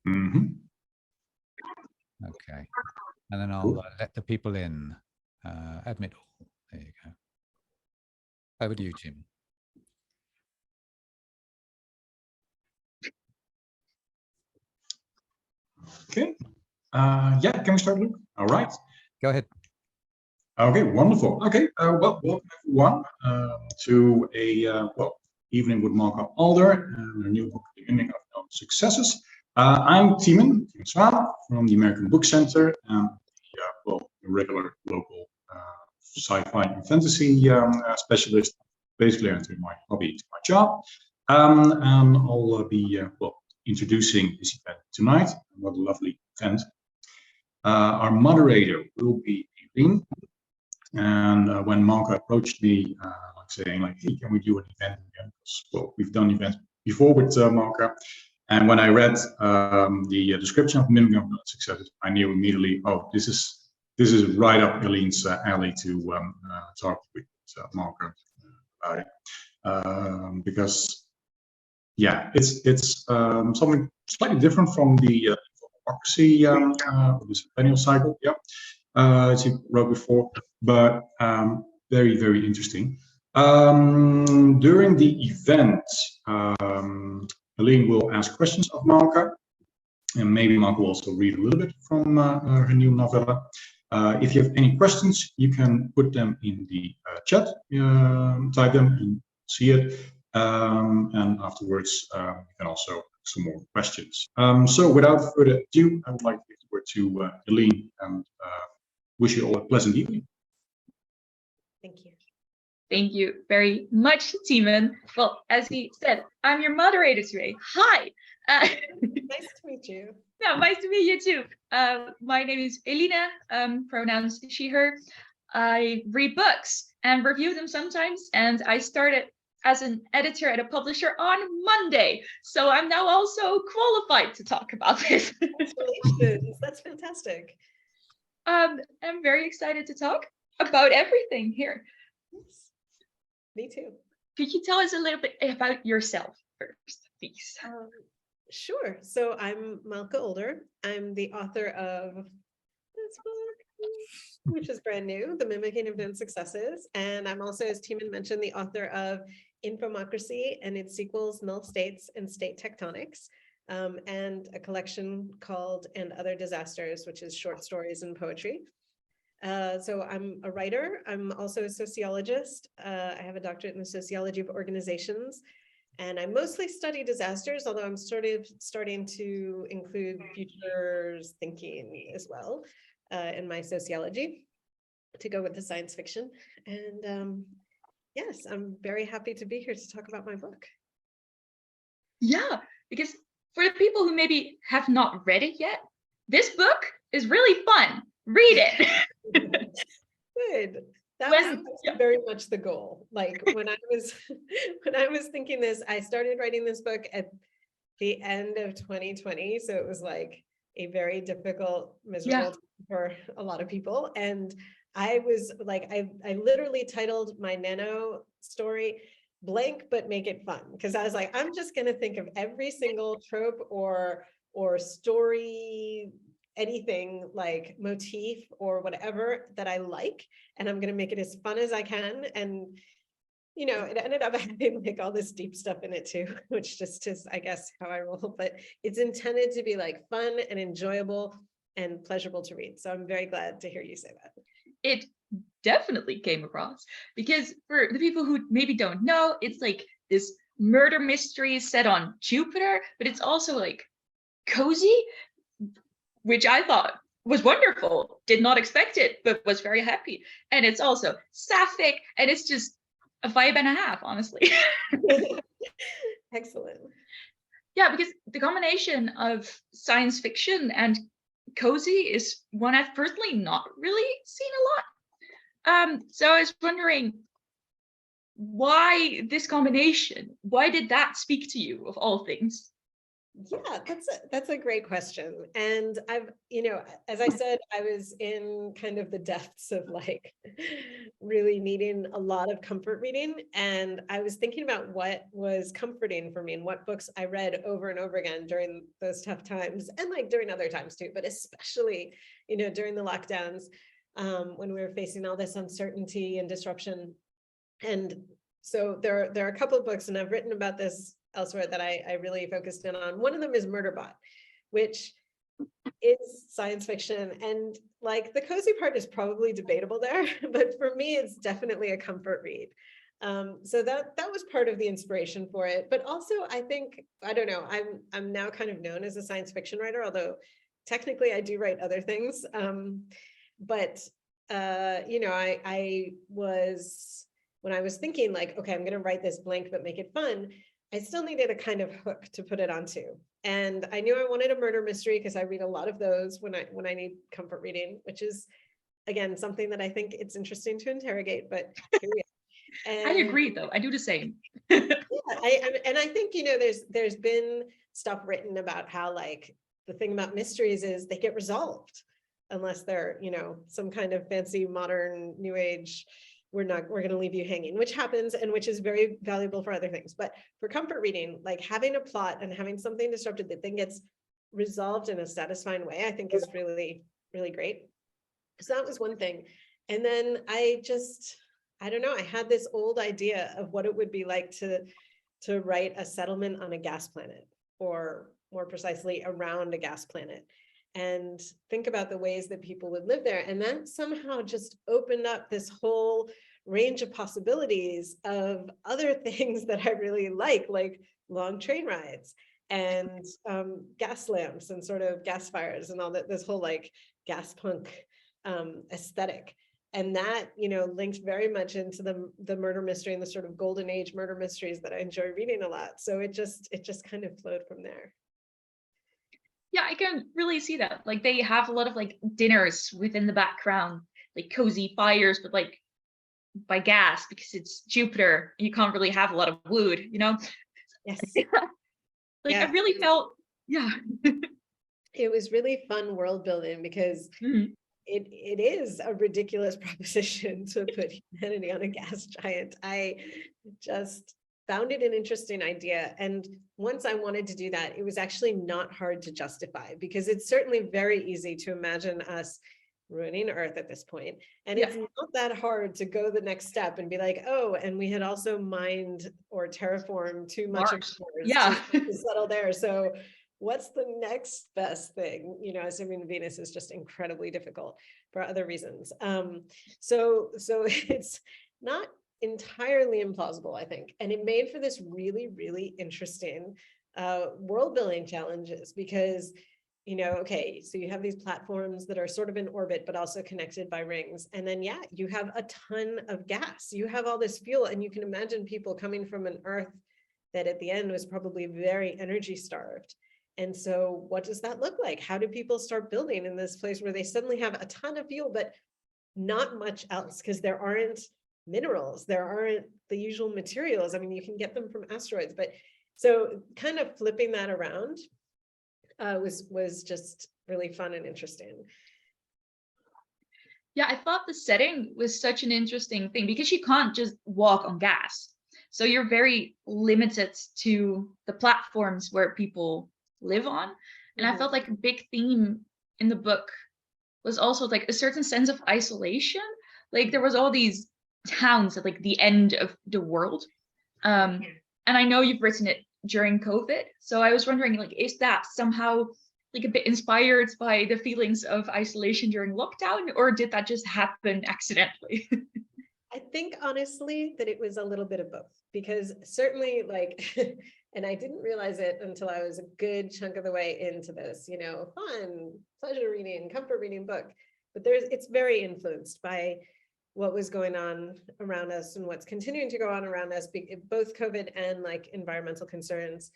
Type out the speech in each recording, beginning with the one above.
Mm-hmm. Okay. And then I'll let the people in. Admit all. There you go. Over to you, Tim. Okay. Yeah, can we start, Luke? All right. Go ahead. Okay, wonderful. Okay, well, welcome everyone to a evening with Malka Alder and a new book, The Ending of No Successes. I'm Timon Zwaan from the American Book Center and the regular local sci-fi and fantasy specialist. Basically, I do my hobby to my job, and I'll be introducing this event tonight. What a lovely event! Our moderator will be Eileen. And when Malka approached me, saying like, "Hey, can we do an event again?" Because, well, we've done events before with Malka, and when I read the description of Mimicking of Successes, I knew immediately, oh, this is right up Eileen's alley to talk with Malka about it, because yeah, it's something slightly different from the democracy, this annual cycle. Yeah. As you wrote before, but very, very interesting. During the event, Helene will ask questions of Malka, and maybe Malka will also read a little bit from her new novella. If you have any questions, you can put them in the chat, type them and see it, and afterwards you can also ask some more questions. So without further ado, I would like to give the word to Helene and wish you all a pleasant evening. Thank you. Thank you very much, Timon. Well, as he said, I'm your moderator today. Hi. Nice to meet you. Yeah, nice to meet you too. My name is Elina, pronouns she, her. I read books and review them sometimes, and I started as an editor at a publisher on Monday. So I'm now also qualified to talk about this. Congratulations. That's fantastic. I'm very excited to talk about everything here. Yes. Me too. Could you tell us a little bit about yourself first, please? Sure. So I'm Malka Alder. I'm the author of this book, which is brand new, The Mimicking of Known Successes. And I'm also, as Timon mentioned, the author of Infomocracy and its sequels, Null States and State Tectonics, and a collection called And Other Disasters, which is short stories and poetry. So I'm a writer. I'm also a sociologist. I have a doctorate in the sociology of organizations, and I mostly study disasters, although I'm starting to include futures thinking as well in my sociology to go with the science fiction. And yes, I'm very happy to be here to talk about my book. Yeah, because for the people who maybe have not read it yet, this book is really fun. Read it. Good. That was very much the goal. Like when I was thinking this, I started writing this book at the end of 2020. So it was like a very difficult, miserable time for a lot of people. And I was like, I literally titled my nano story blank, but make it fun. Because I was like, I'm just going to think of every single trope or story, anything like motif or whatever that I like, and I'm going to make it as fun as I can. And you know, it ended up having like all this deep stuff in it too, which just is, I guess, how I roll. But it's intended to be like fun and enjoyable and pleasurable to read. So I'm very glad to hear you say that. It definitely came across, because for the people who maybe don't know, it's like this murder mystery set on Jupiter, but it's also like cozy, which I thought was wonderful. Did not expect it, but was very happy. And it's also sapphic, and it's just a vibe and a half, honestly. Excellent. Yeah, because the combination of science fiction and cozy is one I've personally not really seen a lot. So I was wondering, why this combination? Why did that speak to you, of all things? Yeah, that's a great question. And I've, as I said, I was in kind of the depths of like really needing a lot of comfort reading. And I was thinking about what was comforting for me and what books I read over and over again during those tough times, and like during other times too, but especially, during the lockdowns, when we were facing all this uncertainty and disruption. And so there are a couple of books, and I've written about this elsewhere, that I really focused in on. One of them is Murderbot, which is science fiction, and like the cozy part is probably debatable there, but for me it's definitely a comfort read. So that was part of the inspiration for it. But also I think, I don't know, I'm now kind of known as a science fiction writer, although technically I do write other things. But I was, when I was thinking like, okay, I'm going to write this blank but make it fun, I still needed a kind of hook to put it onto. And I knew I wanted a murder mystery because I read a lot of those when I need comfort reading, which is, again, something that I think it's interesting to interrogate, but here we are. And, I agree, though. I do the same. yeah, I think, there's been stuff written about how like the thing about mysteries is they get resolved unless they're, some kind of fancy modern new age, we're going to leave you hanging, which happens and which is very valuable for other things. But for comfort reading, like having a plot and having something disrupted that then gets resolved in a satisfying way, I think is really, really great. So that was one thing. And then I don't know, I had this old idea of what it would be like to write a settlement on a gas planet, or more precisely around a gas planet, and think about the ways that people would live there. And that somehow just opened up this whole range of possibilities of other things that I really like long train rides and gas lamps and sort of gas fires and all that, this whole like gas punk aesthetic. And that, linked very much into the murder mystery and the sort of golden age murder mysteries that I enjoy reading a lot. So it just kind of flowed from there. Yeah, I can really see that. Like they have a lot of like dinners within the background, like cozy fires, but like by gas, because it's Jupiter. You can't really have a lot of wood, Yes. Like yeah. I really felt, yeah. It was really fun world building because it is a ridiculous proposition to put humanity on a gas giant. I just found it an interesting idea. And once I wanted to do that, it was actually not hard to justify, because it's certainly very easy to imagine us ruining Earth at this point. And it's not that hard to go the next step and be like, oh, and we had also mined or terraformed too much of Mars to settle there. So what's the next best thing? Assuming Venus is just incredibly difficult for other reasons. So it's not entirely implausible, I think. And it made for this really, really interesting world building challenges, because, okay, so you have these platforms that are sort of in orbit, but also connected by rings. And then, you have a ton of gas. You have all this fuel, and you can imagine people coming from an Earth that at the end was probably very energy starved. And so what does that look like? How do people start building in this place where they suddenly have a ton of fuel, but not much else, because there aren't minerals, there aren't the usual materials. I mean, you can get them from asteroids, but so kind of flipping that around was just really fun and interesting. Yeah, I thought the setting was such an interesting thing, because you can't just walk on gas. So you're very limited to the platforms where people live on. And I felt like a big theme in the book was also like a certain sense of isolation. Like there was all these towns at like the end of the world. And I know you've written it during COVID. So I was wondering, like, is that somehow like a bit inspired by the feelings of isolation during lockdown, or did that just happen accidentally? I think honestly that it was a little bit of both, because certainly like, and I didn't realize it until I was a good chunk of the way into this, fun, pleasure reading, comfort reading book, but it's very influenced by what was going on around us and what's continuing to go on around us, both COVID and like environmental concerns,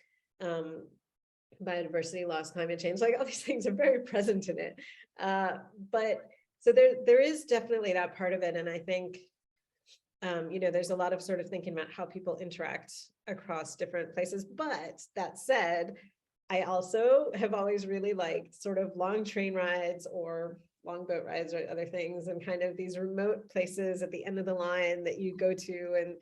biodiversity loss, climate change, like all these things are very present in it. But so there is definitely that part of it. And I think, there's a lot of sort of thinking about how people interact across different places. But that said, I also have always really liked sort of long train rides or long boat rides or other things, and kind of these remote places at the end of the line that you go to, and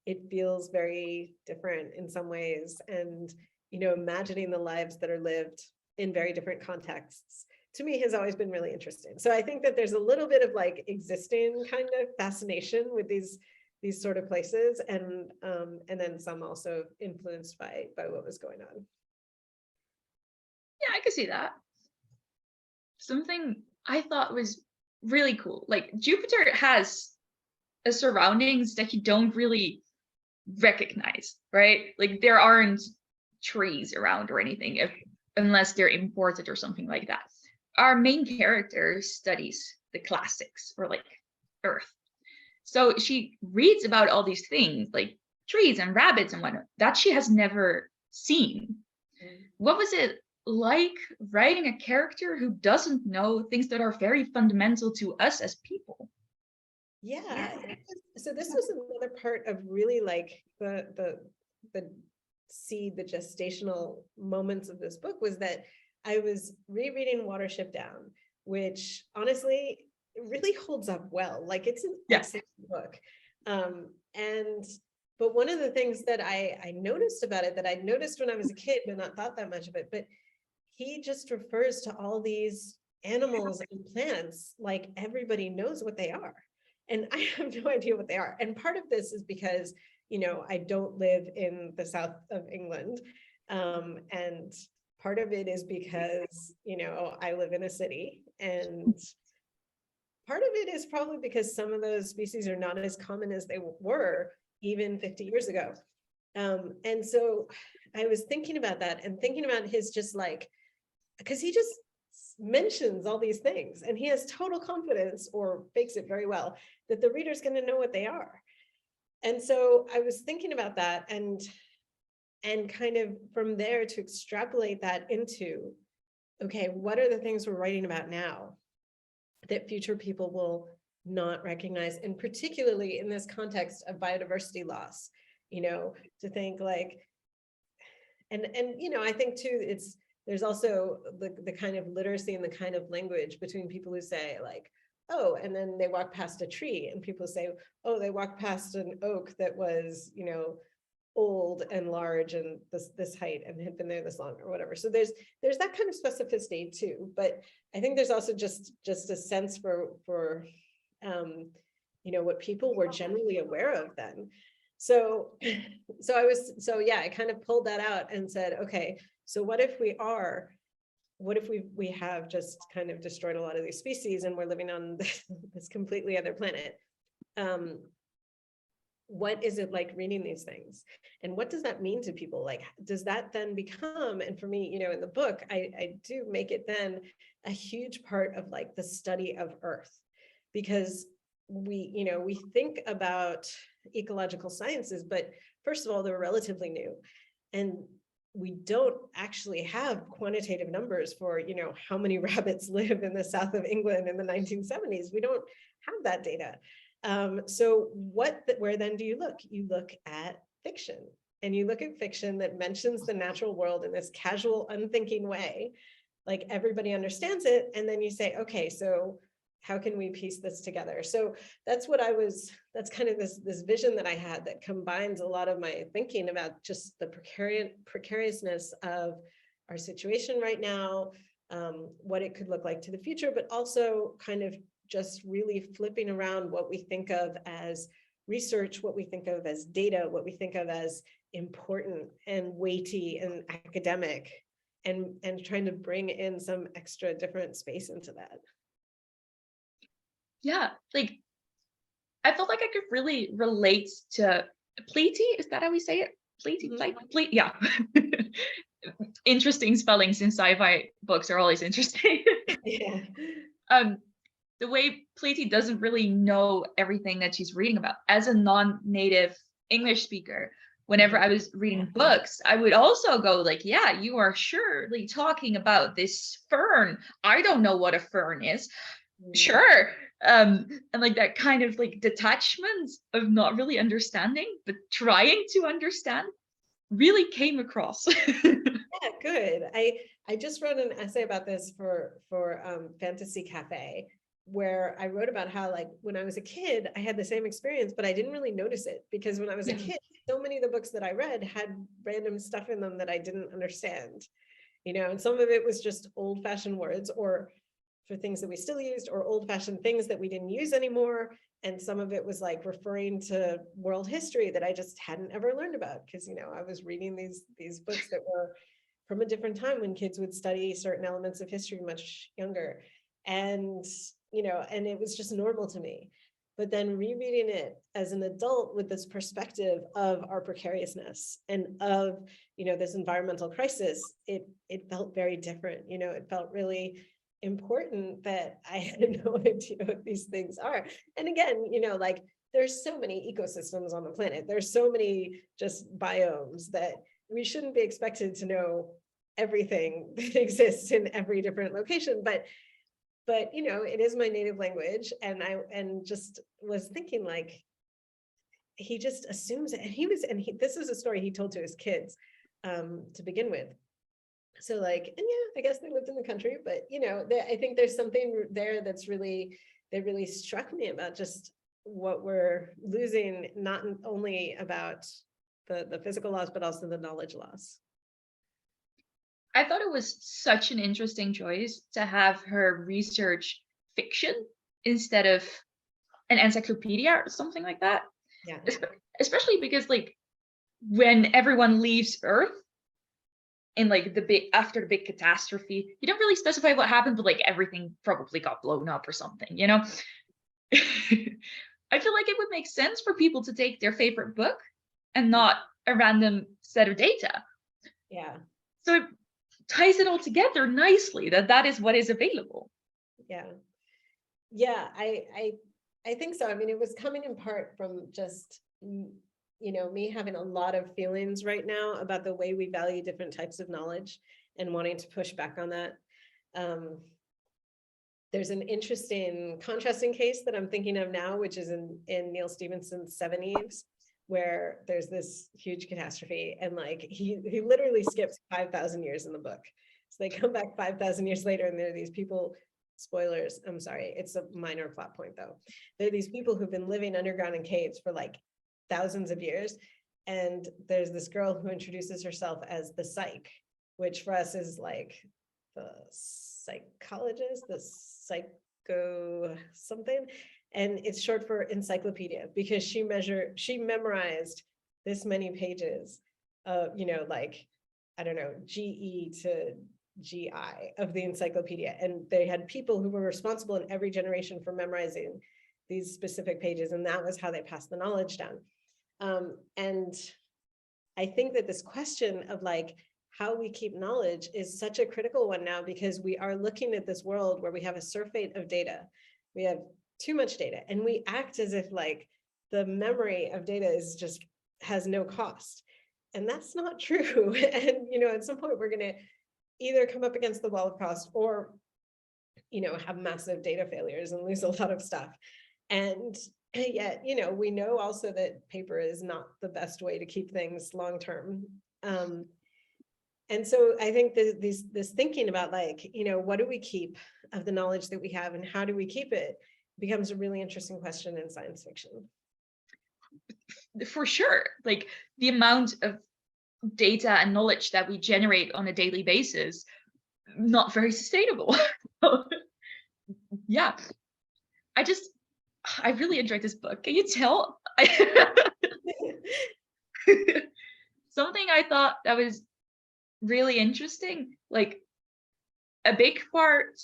it feels very different in some ways. And, you know, imagining the lives that are lived in very different contexts, to me, has always been really interesting. So I think that there's a little bit of like existing kind of fascination with these sort of places, and then some also influenced by what was going on. Yeah, I could see that. Something I thought was really cool, like Jupiter has a surroundings that you don't really recognize, right? Like there aren't trees around or anything, unless they're imported or something like that. Our main character studies the classics, or like Earth. So she reads about all these things like trees and rabbits and whatnot that she has never seen. What was it like writing a character who doesn't know things that are very fundamental to us as people? Yeah. So this was another part of really like the gestational moments of this book, was that I was rereading Watership Down, which honestly really holds up well. Like it's an excellent book. But one of the things that I noticed about it, that I noticed when I was a kid, but not thought that much of it, but he just refers to all these animals and plants like everybody knows what they are. And I have no idea what they are. And part of this is because, you know, I don't live in the south of England. And part of it is because, you know, I live in a city. And part of it is probably because some of those species are not as common as they were even 50 years ago. And so I was thinking about that, and thinking about his just like, because he just mentions all these things and he has total confidence, or fakes it very well, that the reader's going to know what they are. And so I was thinking about that, and kind of from there to extrapolate that into, okay, what are the things we're writing about now that future people will not recognize, and particularly in this context of biodiversity loss, you know, to think like, and you know, I think too, there's also the kind of literacy and the kind of language between people who say like, oh, and then they walk past a tree, and people say, oh, they walked past an oak that was, you know, old and large and this height and had been there this long, or whatever. So there's that kind of specificity too. But I think there's also just a sense for you know, what people were generally aware of then. So I kind of pulled that out and said, okay, so what if we have just kind of destroyed a lot of these species and we're living on this completely other planet? What is it like reading these things? And what does that mean to people? Like, does that then become, and for me, you know, in the book, I do make it then a huge part of like the study of Earth, because we think about ecological sciences, but first of all, they're relatively new. And we don't actually have quantitative numbers for, you know, how many rabbits live in the south of England in the 1970s. We don't have that data. So where then do you look? You look at fiction, and you look at fiction that mentions the natural world in this casual, unthinking way, like everybody understands it. And then you say, okay, so how can we piece this together? So that's kind of this vision that I had that combines a lot of my thinking about just the precariousness of our situation right now, what it could look like to the future, but also kind of just really flipping around what we think of as research, what we think of as data, what we think of as important and weighty and academic, and trying to bring in some extra different space into that. Yeah, like I felt like I could really relate to Pleaty. Is that how we say it? Pleaty, Pleaty, yeah. Interesting spellings in sci-fi books are always interesting. Yeah. The way Pleaty doesn't really know everything that she's reading about. As a non-native English speaker, whenever I was reading books, I would also go like, yeah, you are surely talking about this fern. I don't know what a fern is. Sure. And like that kind of like detachment of not really understanding, but trying to understand really came across. Yeah, good. I just wrote an essay about this for Fantasy Cafe, where I wrote about how, like, when I was a kid, I had the same experience, but I didn't really notice it because when I was a kid, so many of the books that I read had random stuff in them that I didn't understand, and some of it was just old-fashioned words or for things that we still used, or old-fashioned things that we didn't use anymore. And some of it was like referring to world history that I just hadn't ever learned about because, I was reading these books that were from a different time when kids would study certain elements of history much younger. And, and it was just normal to me. But then rereading it as an adult with this perspective of our precariousness and of, this environmental crisis, it felt very different. It felt really important that I had no idea what these things are. And again, like, there's so many ecosystems on the planet. There's so many just biomes that we shouldn't be expected to know everything that exists in every different location. But it is my native language. And I just was thinking, like, he just assumes it. And this is a story he told to his kids to begin with. So, like, and yeah, I guess they lived in the country, but I think there's something there that really struck me about just what we're losing, not only about the physical loss, but also the knowledge loss. I thought it was such an interesting choice to have her research fiction instead of an encyclopedia or something like that. Yeah. Especially because, like, when everyone leaves Earth, in like after the big catastrophe, you don't really specify what happened, but like everything probably got blown up or something, I feel like it would make sense for people to take their favorite book and not a random set of data. Yeah. So it ties it all together nicely that is what is available. Yeah. I think so. I mean, it was coming in part from just me having a lot of feelings right now about the way we value different types of knowledge and wanting to push back on that. There's an interesting contrasting case that I'm thinking of now, which is in Neil Stephenson's Seven Eves, where there's this huge catastrophe, and like he literally skips 5,000 years in the book. So they come back 5,000 years later, and there are these people. Spoilers, I'm sorry, it's a minor plot point though. There are these people who've been living underground in caves for like thousands of years. And there's this girl who introduces herself as the psych, which for us is like the psychologist, the psycho something. And it's short for encyclopedia because she memorized this many pages of, like, I don't know, GE to GI of the encyclopedia. And they had people who were responsible in every generation for memorizing these specific pages. And that was how they passed the knowledge down. And I think that this question of like how we keep knowledge is such a critical one now, because we are looking at this world where we have a surfeit of data. We have too much data, and we act as if like the memory of data is just has no cost. And that's not true. And, at some point we're going to either come up against the wall of cost or, have massive data failures and lose a lot of stuff. And yet, we know also that paper is not the best way to keep things long-term. And so I think this thinking about like, what do we keep of the knowledge that we have and how do we keep it becomes a really interesting question in science fiction. For sure. Like the amount of data and knowledge that we generate on a daily basis, not very sustainable. Yeah. I really enjoyed this book. Can you tell? Something I thought that was really interesting, like a big part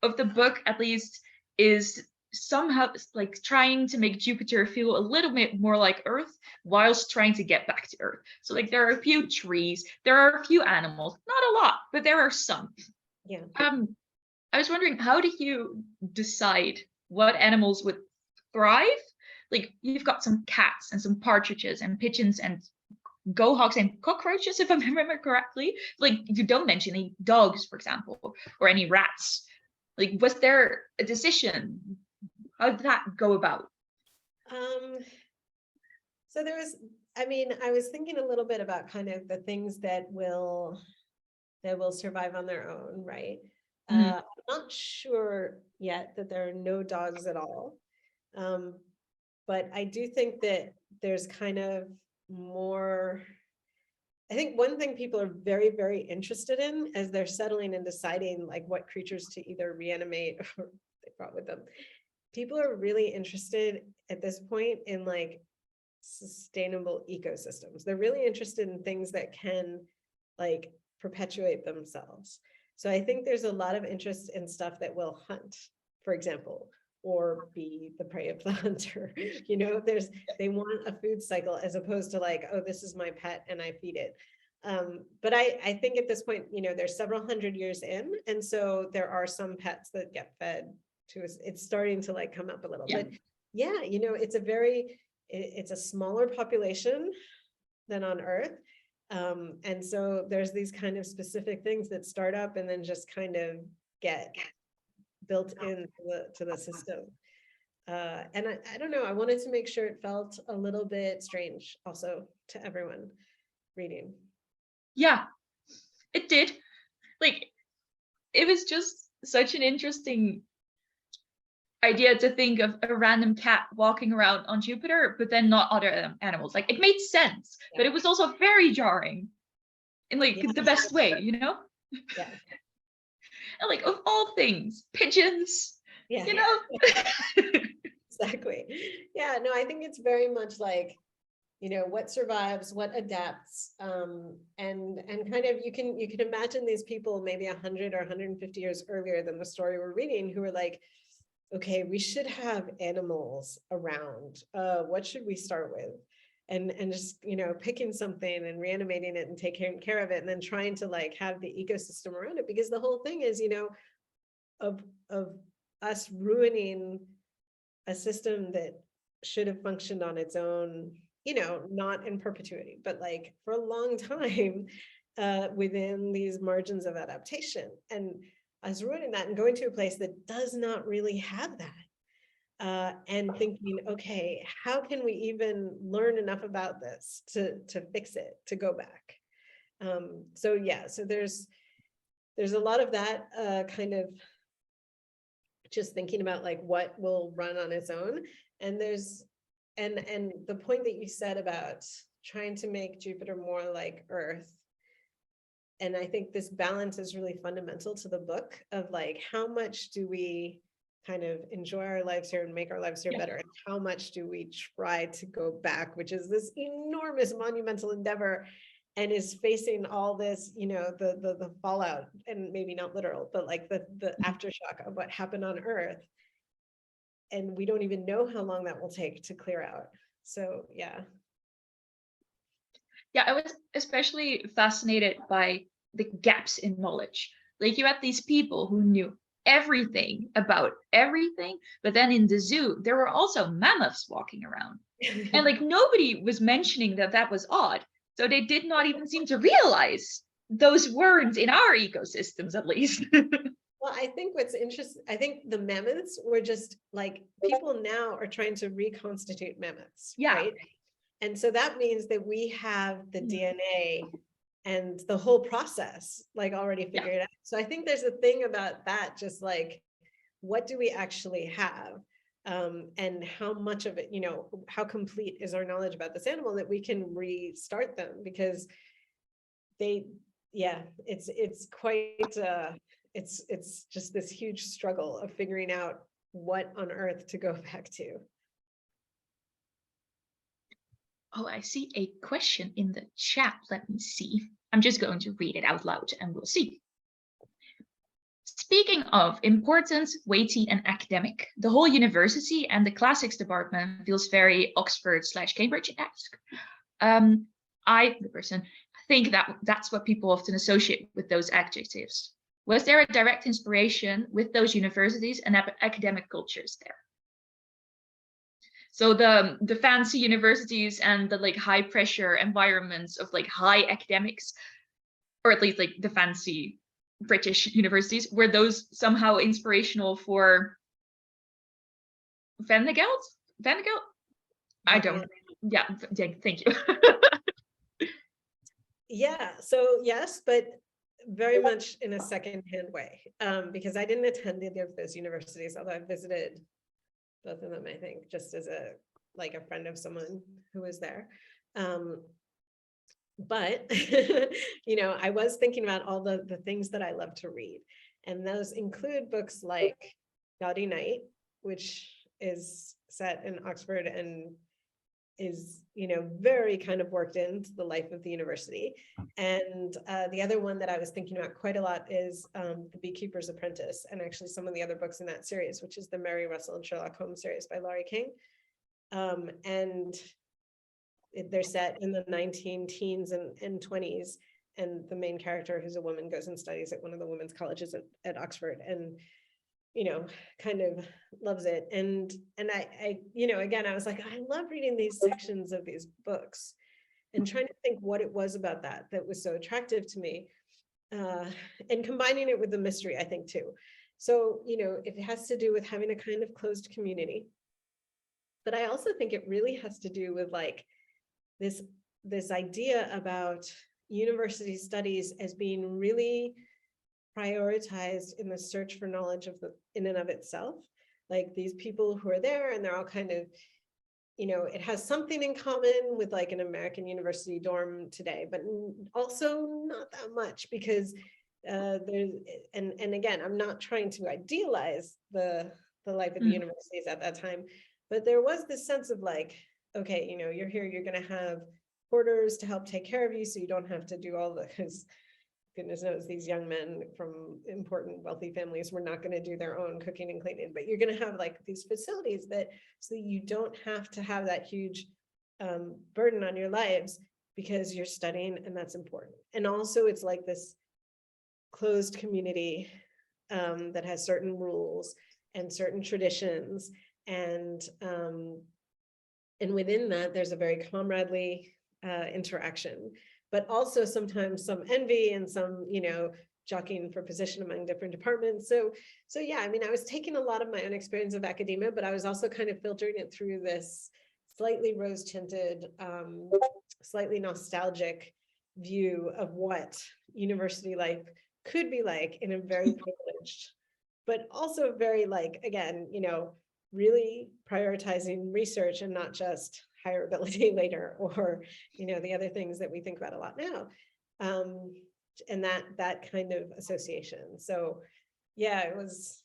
of the book at least is somehow like trying to make Jupiter feel a little bit more like Earth whilst trying to get back to Earth. So like there are a few trees, there are a few animals, not a lot, but there are some. Yeah. I was wondering, how do you decide what animals would thrive? Like you've got some cats and some partridges and pigeons and gohawks and cockroaches, if I remember correctly. Like you don't mention any dogs, for example, or any rats. Like, was there a decision? How did that go about? So there was, I was thinking a little bit about kind of the things that will that will survive on their own, right? Mhm. I'm not sure yet that there are no dogs at all. But I do think that there's kind of more, I think one thing people are very, very interested in as they're settling and deciding like what creatures to either reanimate or they brought with them. People are really interested at this point in like sustainable ecosystems. They're really interested in things that can like perpetuate themselves. So I think there's a lot of interest in stuff that will hunt, for example, or be the prey of the hunter. You know, they want a food cycle as opposed to like, oh, this is my pet and I feed it. But I think at this point, you know, there's several hundred years in, and so there are some pets that get fed to us. It's starting to like come up a little, Yeah. but yeah, you know, it's a smaller population than on Earth. And so there's these kind of specific things that start up and then just kind of get built into the system. And I don't know, I wanted to make sure it felt a little bit strange also to everyone reading. Yeah, it did. Like, it was just such an interesting idea to think of a random cat walking around on Jupiter, but then not other animals. Like, it made sense, but it was also very jarring in like the best way, you know? Yeah. And like, of all things, pigeons, Yeah. you know? Exactly. Yeah, no, I think it's very much like, you know, what survives, what adapts, and kind of you can imagine these people maybe 100 or 150 years earlier than the story we're reading, who were like, okay, we should have animals around. What should we start with? And just, you know, picking something and reanimating it and taking care of it, and then trying to like have the ecosystem around it, because the whole thing is, you know, of us ruining a system that should have functioned on its own, you know, not in perpetuity, but like for a long time within these margins of adaptation. And I was ruining that and going to a place that does not really have that. And thinking, okay, how can we even learn enough about this to fix it, to go back? So yeah, so there's a lot of that kind of just thinking about like what will run on its own. And there's and the point that you said about trying to make Jupiter more like Earth. And I think this balance is really fundamental to the book of like, how much do we kind of enjoy our lives here and make our lives here better? And how much do we try to go back, which is this enormous monumental endeavor and is facing all this, you know, the fallout, and maybe not literal, but like the aftershock of what happened on Earth. And we don't even know how long that will take to clear out. So yeah. Yeah, I was especially fascinated by the gaps in knowledge. Like, you had these people who knew everything about everything, but then in the zoo, there were also mammoths walking around. And like, nobody was mentioning that that was odd. So they did not even seem to realize those weren't in our ecosystems, at least. Well, I think what's interesting, I think the mammoths were just like, people now are trying to reconstitute mammoths, Yeah. right? And so that means that we have the DNA and the whole process like already figured out. So I think there's a thing about that, just like, what do we actually have? And how much of it, you know, how complete is our knowledge about this animal that we can restart them? Because they, yeah, it's quite, it's just this huge struggle of figuring out what on earth to go back to. Oh, I see a question in the chat. Let me see. I'm just going to read it out loud and we'll see. Speaking of important, weighty, and academic, the whole university and the classics department feels very Oxford/Cambridge-esque. I, the person, think that that's what people often associate with those adjectives. Was there a direct inspiration with those universities and academic cultures there? So the fancy universities and the like high pressure environments of like high academics, or at least like the fancy British universities, were those somehow inspirational for Van de Geld? I don't. Yeah, thank you. Yeah, so yes, but very much in a secondhand way, because I didn't attend either of those universities, although I visited both of them, I think, just as a friend of someone who was there. But, I was thinking about all the things that I love to read. And those include books like Gaudy Night, which is set in Oxford and is, very kind of worked into the life of the university. And the other one that I was thinking about quite a lot is The Beekeeper's Apprentice, and actually some of the other books in that series, which is the Mary Russell and Sherlock Holmes series by Laurie King. And they're set in the 19-teens and 20s. And the main character, who's a woman, goes and studies at one of the women's colleges at Oxford, and kind of loves it. And I again, I was like, I love reading these sections of these books and trying to think what it was about that was so attractive to me, and combining it with the mystery, I think, too. So, it has to do with having a kind of closed community, but I also think it really has to do with this idea about university studies as being really prioritized in the search for knowledge in and of itself. Like these people who are there, and they're all kind of, it has something in common with like an American university dorm today, but also not that much, because there's, and again, I'm not trying to idealize the life of the universities at that time, but there was this sense of like, okay, you're here, you're going to have porters to help take care of you, so you don't have to do all the, because goodness knows these young men from important wealthy families were not going to do their own cooking and cleaning, but you're going to have like these facilities so you don't have to have that huge burden on your lives because you're studying, and that's important. And also it's like this closed community that has certain rules and certain traditions, and within that there's a very comradely interaction, but also sometimes some envy and some, jockeying for position among different departments. So yeah, I mean, I was taking a lot of my own experience of academia, but I was also kind of filtering it through this slightly rose-tinted, slightly nostalgic view of what university life could be like in a very privileged, but also very again, really prioritizing research and not just hireability later, or the other things that we think about a lot now, and that kind of association. So yeah, it was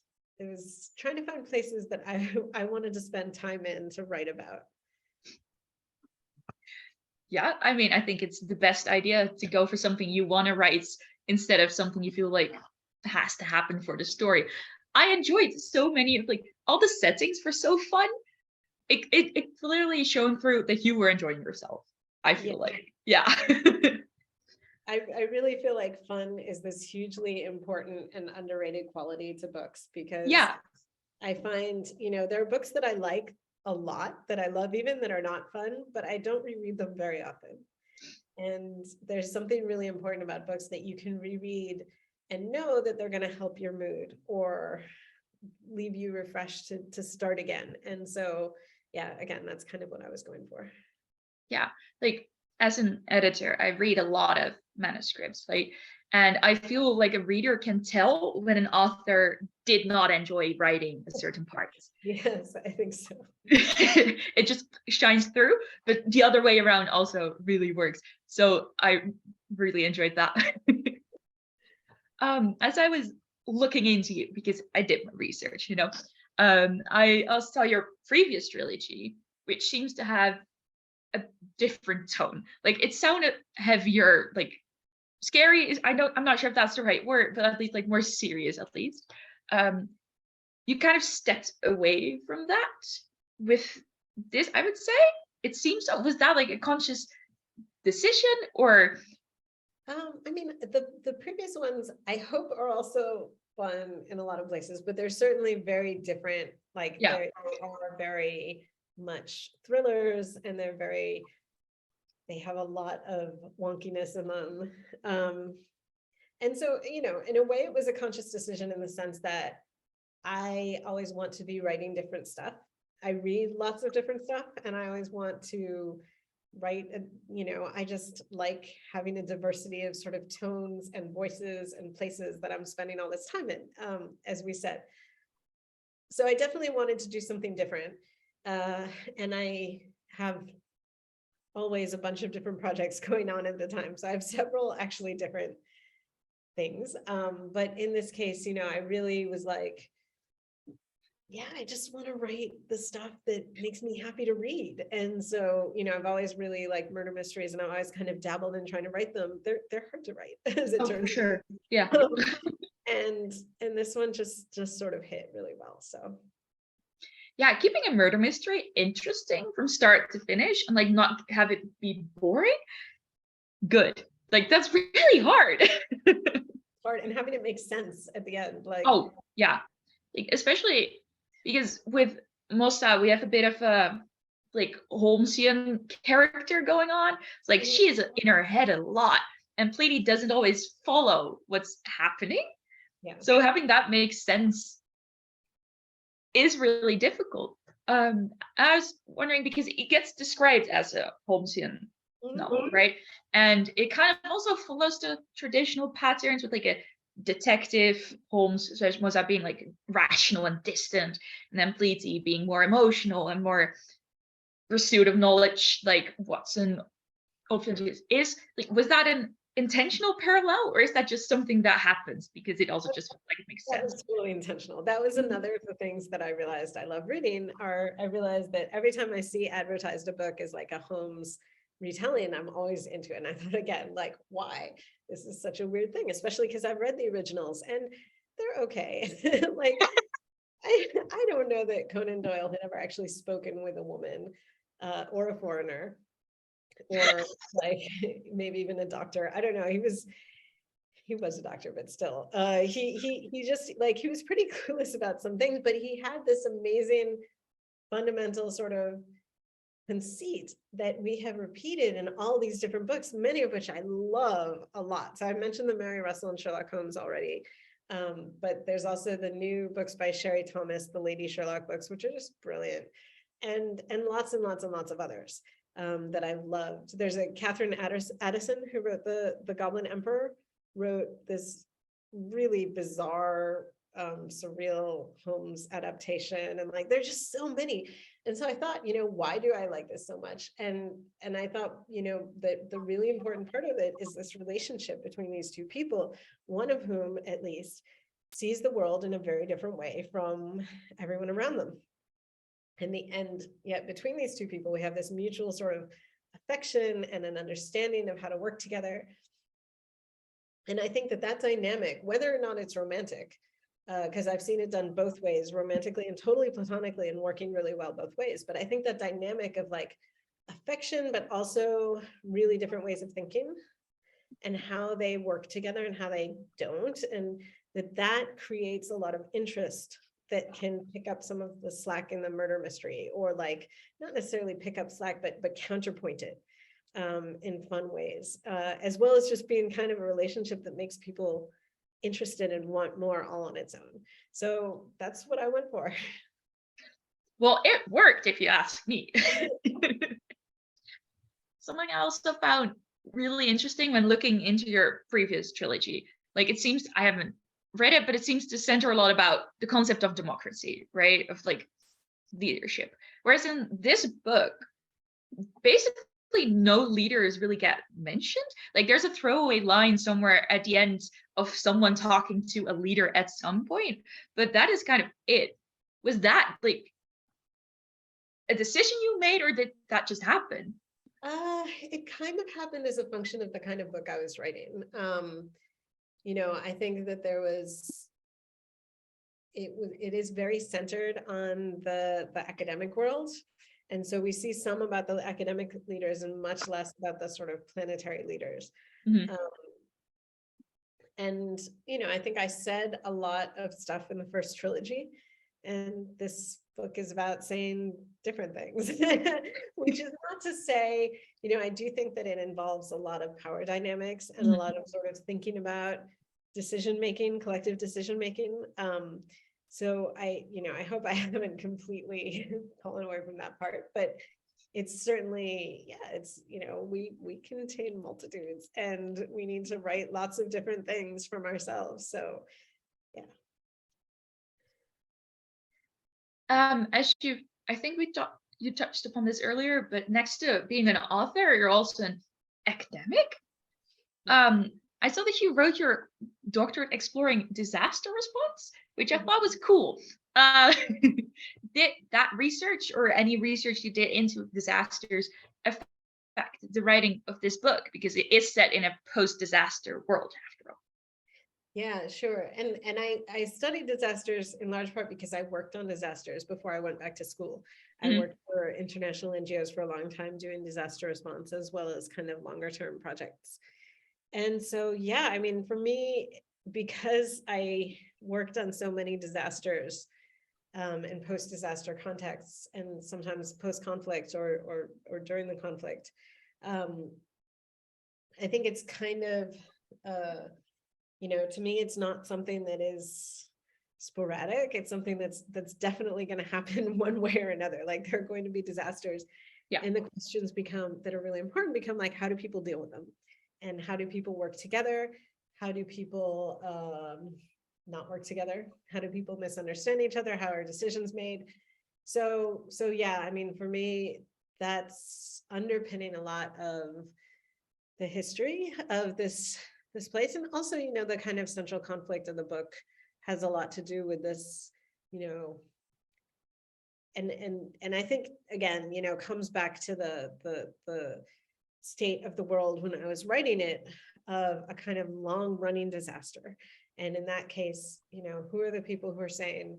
trying to find places that I wanted to spend time in to write about. Yeah, I mean, I think it's the best idea to go for something you want to write instead of something you feel like has to happen for the story. I enjoyed so many of all the settings were so fun. It clearly shown through that you were enjoying yourself. I feel yeah. I really feel like fun is this hugely important and underrated quality to books, because I find, there are books that I like a lot, that I love even, that are not fun, but I don't reread them very often. And there's something really important about books that you can reread and know that they're going to help your mood or leave you refreshed to start again. And so, yeah, again, that's kind of what I was going for. Yeah, as an editor, I read a lot of manuscripts, right? And I feel like a reader can tell when an author did not enjoy writing a certain part. Yes, I think so. It just shines through, but the other way around also really works. So I really enjoyed that. As I was looking into you, because I did my research, I also saw your previous trilogy, which seems to have a different tone. It sounded heavier, scary is, I'm not sure if that's the right word, but at least more serious, at least. You kind of stepped away from that with this, I would say. It seems so. Was that a conscious decision, or? I mean, the previous ones I hope are also fun in a lot of places, but they're certainly very different. They are very much thrillers, and they have a lot of wonkiness in them. And so, in a way it was a conscious decision, in the sense that I always want to be writing different stuff. I read lots of different stuff, and I always want to write, I just like having a diversity of sort of tones and voices and places that I'm spending all this time in, as we said. So I definitely wanted to do something different. And I have always a bunch of different projects going on at the time. So I have several actually different things. But in this case, I really was like, yeah, I just want to write the stuff that makes me happy to read. And so, I've always really liked murder mysteries, and I've always kind of dabbled in trying to write them. They're hard to write, as it turns for sure. Yeah. and this one just sort of hit really well. So yeah, keeping a murder mystery interesting from start to finish and like not have it be boring. Good. Like that's really hard. hard, and having it make sense at the end. Like, oh yeah, like, especially because with Mosta, we have a bit of a like Holmesian character going on. It's like she is in her head a lot, and Plady doesn't always follow what's happening. Yeah. So having that make sense is really difficult. I was wondering, because it gets described as a Holmesian novel, right? And it kind of also follows the traditional patterns with like a detective Holmes, so Mosta being like rational and distant, and then Pleaty being more emotional and more pursuit of knowledge, like Watson often is. Like, was that an intentional parallel, or is that just something that happens because it also just like it makes sense? That was totally intentional. That was another of the things that I realized I love reading. I realized that every time I see advertised a book as like a Holmes retelling, I'm always into it. And I thought again, like, why? This is such a weird thing, especially because I've read the originals and they're okay. Like, I don't know that Conan Doyle had ever actually spoken with a woman or a foreigner, or like maybe even a doctor. I don't know. He was a doctor, but still, he just like, he was pretty clueless about some things, but he had this amazing fundamental sort of conceit that we have repeated in all these different books, many of which I love a lot. So I mentioned the Mary Russell and Sherlock Holmes already, but there's also the new books by Sherry Thomas, the Lady Sherlock books, which are just brilliant, and lots and lots and lots of others that I've loved. There's a Catherine Addison who wrote the Goblin Emperor, wrote this really bizarre surreal Holmes adaptation, and like there's just so many. And so I thought, why do I like this so much? And I thought, that the really important part of it is this relationship between these two people, one of whom at least sees the world in a very different way from everyone around them. In the end, yet between these two people, we have this mutual sort of affection and an understanding of how to work together. And I think that dynamic, whether or not it's romantic, because I've seen it done both ways, romantically and totally platonically, and working really well both ways. But I think that dynamic of like affection, but also really different ways of thinking and how they work together and how they don't, and that creates a lot of interest that can pick up some of the slack in the murder mystery, or like not necessarily pick up slack, but counterpoint it in fun ways, as well as just being kind of a relationship that makes people interested and want more all on its own. So that's what I went for. Well, it worked, if you ask me. Something I also found really interesting when looking into your previous trilogy, like it seems, I haven't read it, but it seems to center a lot about the concept of democracy, right? Of like leadership. Whereas in this book, basically no leaders really get mentioned. Like there's a throwaway line somewhere at the end of someone talking to a leader at some point, but that is kind of it. Was that like a decision you made, or did that just happen? It kind of happened as a function of the kind of book I was writing. I think that it is very centered on the academic world. And so we see some about the academic leaders and much less about the sort of planetary leaders. Mm-hmm. And I think I said a lot of stuff in the first trilogy, and this book is about saying different things, which is not to say, I do think that it involves a lot of power dynamics and a lot of sort of thinking about decision-making, collective decision-making. So I hope I haven't completely fallen away from that part, but it's certainly, yeah, it's, you know, we contain multitudes and we need to write lots of different things from ourselves. So yeah. As I think you touched upon this earlier, but next to being an author, you're also an academic. I saw that you wrote your doctorate exploring disaster response, which I thought was cool. Did that research or any research you did into disasters affect the writing of this book? Because it is set in a post-disaster world, after all. Yeah, sure. And I studied disasters in large part because I worked on disasters before I went back to school. I worked for international NGOs for a long time doing disaster response as well as kind of longer term projects. And so, yeah, I mean, for me, because I worked on so many disasters in post-disaster contexts and sometimes post-conflict or during the conflict, I think it's kind of, you know, to me, it's not something that is sporadic. It's something that's definitely going to happen one way or another. Like there are going to be disasters. Yeah. And the questions that are really important become like, how do people deal with them? And how do people work together? How do people not work together? How do people misunderstand each other? How are decisions made? So yeah, I mean, for me, that's underpinning a lot of the history of this place. And also, you know, the kind of central conflict of the book has a lot to do with this, you know, and I think, again, you know, comes back to the state of the world when I was writing it, of a kind of long running disaster. And in that case, you know, who are the people who are saying,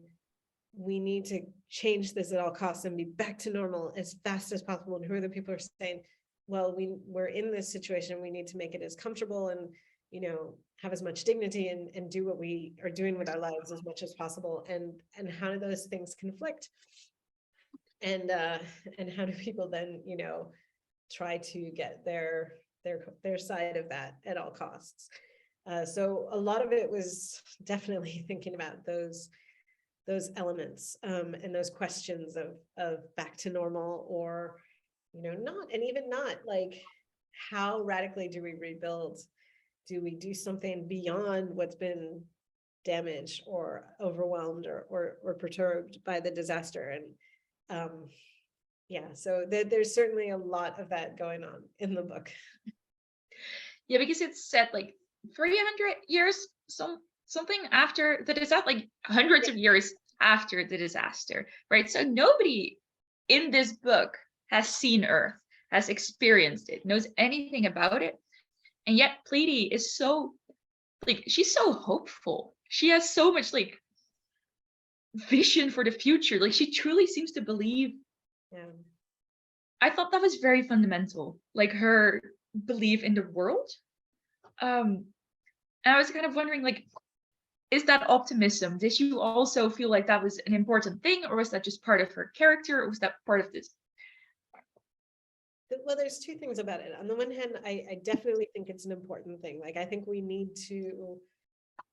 we need to change this at all costs and be back to normal as fast as possible? And who are the people who are saying, well, we're in this situation, we need to make it as comfortable and, you know, have as much dignity and do what we are doing with our lives as much as possible. And how do those things conflict? And how do people then, you know, try to get their side of that at all costs? So a lot of it was definitely thinking about those elements and those questions of back to normal, or, you know, not, and even not, like, how radically do we rebuild? Do we do something beyond what's been damaged or overwhelmed or perturbed by the disaster? And yeah, so there's certainly a lot of that going on in the book. Yeah, because it's set like 300 years, something after the disaster, like hundreds of years after the disaster, right? So nobody in this book has seen Earth, has experienced it, knows anything about it. And yet Pleady is so, like, she's so hopeful. She has so much like vision for the future. Like she truly seems to believe. Yeah. I thought that was very fundamental, like her belief in the world. And I was kind of wondering, like, is that optimism? Did you also feel like that was an important thing, or was that just part of her character, or was that part of this? Well, there's two things about it. On the one hand, I definitely think it's an important thing. Like, I think we need to,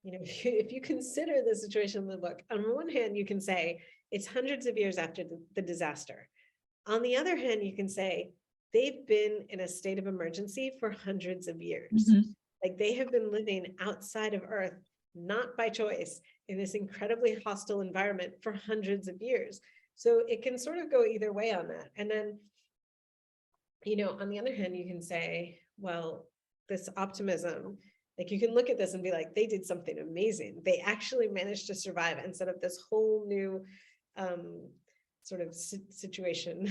you know, if you consider the situation in the book, on the one hand, you can say it's hundreds of years after the disaster. On the other hand, you can say they've been in a state of emergency for hundreds of years. Mm-hmm. Like they have been living outside of Earth, not by choice, in this incredibly hostile environment for hundreds of years. So it can sort of go either way on that. And then, you know, on the other hand, you can say, well, this optimism, like you can look at this and be like, they did something amazing. They actually managed to survive and set up this whole new sort of situation.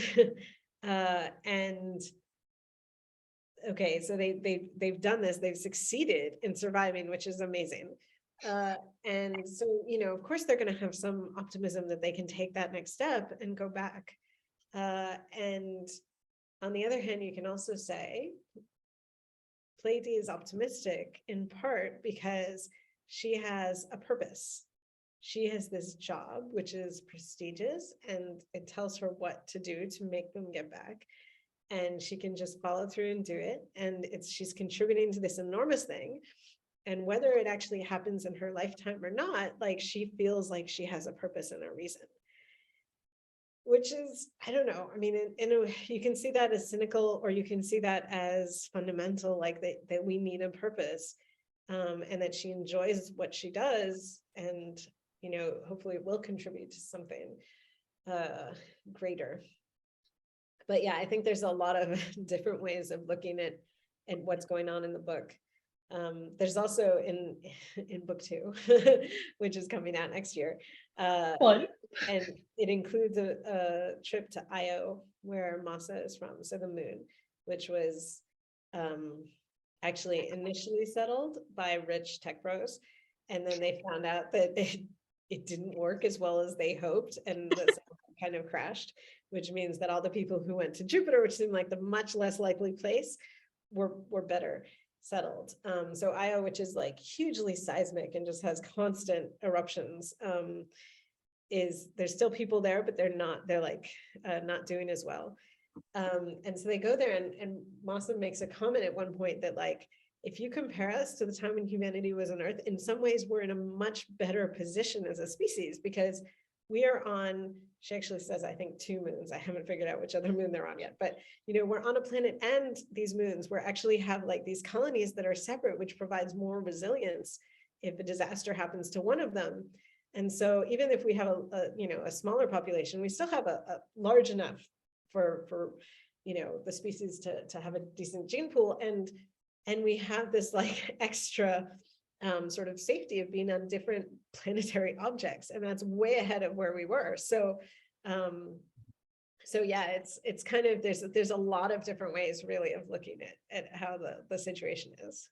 And okay, so they've done this, they've succeeded in surviving, which is amazing. And so, you know, of course, they're going to have some optimism that they can take that next step and go back. And on the other hand, you can also say Pleady is optimistic in part because she has a purpose. She has this job, which is prestigious, and it tells her what to do to make them get back. And she can just follow through and do it. And she's contributing to this enormous thing. And whether it actually happens in her lifetime or not, like she feels like she has a purpose and a reason. which is, I don't know. I mean, you can see that as cynical, or you can see that as fundamental, like that we need a purpose, and that she enjoys what she does, and hopefully it will contribute to something greater. But yeah, I think there's a lot of different ways of looking at what's going on in the book. There's also in book 2, which is coming out next year, Fun. and it includes a trip to Io, where Masa is from, so the moon, which was actually initially settled by rich tech bros, and then they found out that it didn't work as well as they hoped, and the kind of crashed, which means that all the people who went to Jupiter, which seemed like the much less likely place, were better settled. So Io, which is like hugely seismic and just has constant eruptions, there's still people there, but they're not doing as well. And so they go there, and Mawson makes a comment at one point that, like, if you compare us to the time when humanity was on Earth, in some ways we're in a much better position as a species, because we are on, she actually says, I think 2 moons. I haven't figured out which other moon they're on yet, but we're on a planet, and these moons, we actually have like these colonies that are separate, which provides more resilience if a disaster happens to one of them. And so even if we have a smaller population, we still have a large enough for the species to have a decent gene pool, and we have this like extra sort of safety of being on different planetary objects, and that's way ahead of where we were. So yeah, it's kind of, there's a lot of different ways really of looking at how the situation is.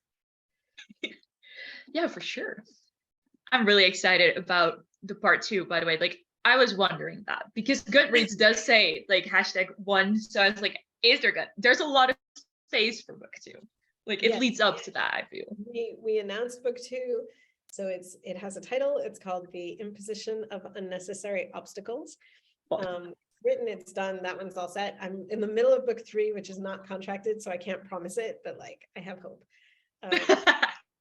Yeah, for sure. I'm really excited about the part 2, by the way. Like, I was wondering that, because Goodreads does say like #1, so I was like, is there good? There's a lot of space for book 2. Like, it leads up to that, I feel. We announced book 2, so it has a title. It's called The Imposition of Unnecessary Obstacles. Written, it's done, that one's all set. I'm in the middle of book 3, which is not contracted, so I can't promise it, but like, I have hope.